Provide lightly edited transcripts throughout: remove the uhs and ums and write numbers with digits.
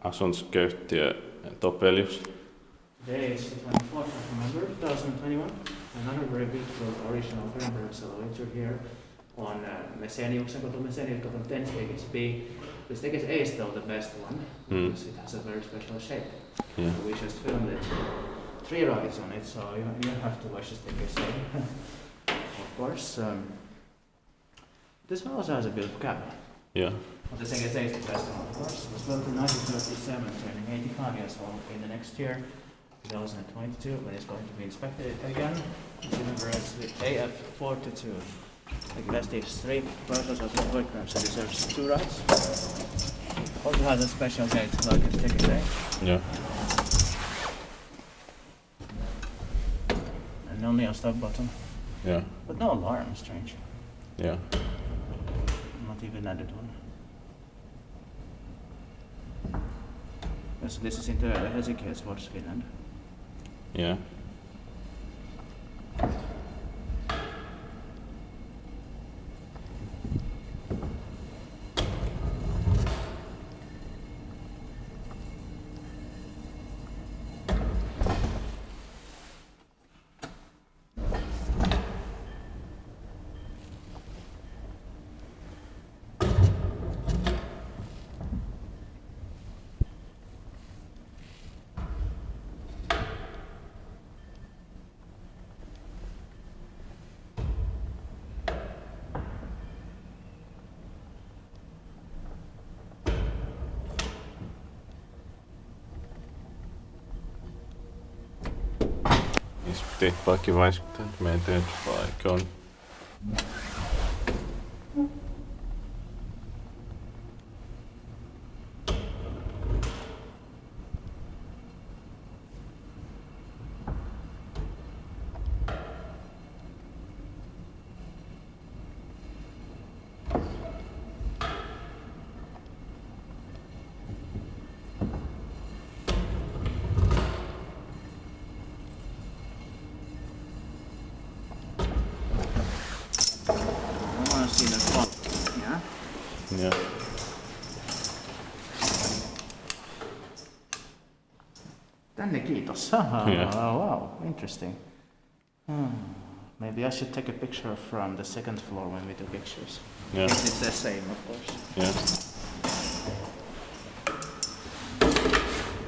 Asuntosköyhtiö Topelius. Today is the 24th of November 2021. Another very beautiful original Greenberg's elevator here on Messeniuksenkatu. Messeniuksenkatu 10 stages B. The staircase A is still the best one because it has a very special shape. Yeah. So we just filmed it. 3 rides on it, so you have to watch the staircase A. Of course. This one also has a beautiful cabin. Yeah. But the staircase A is the best one, of course. It was built in 1937, turning 85 years old in the next year. 2022, when it's going to be inspected again. It's universe with AF42. The best is 3 persons as well, so deserves 2 rides. Also has a special gate like a ticket day. Yeah. And only a stop button. Yeah. But no alarm, strange. Yeah. Not even added one. So this is into Helsinki as well as Finland. Yeah. Teet vaikka vaiskutaan, että meidän työpaikka on. Yeah. Tänne kiitos. Yeah. Wow, interesting. Maybe I should take a picture from the 2nd floor when we do pictures. Yeah. It's the same, of course. Yeah.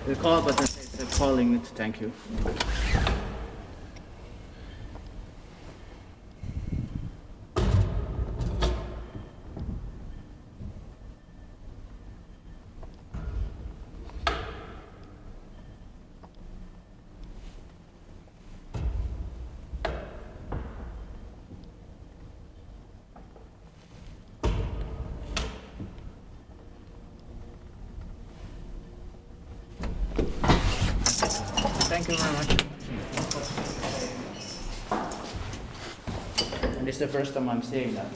The call button says calling it, thank you. Thank you very much. And this is the first time I'm seeing that.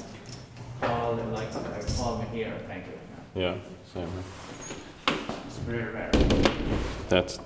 Call me here, thank you. Yeah, same. It's very rare. That's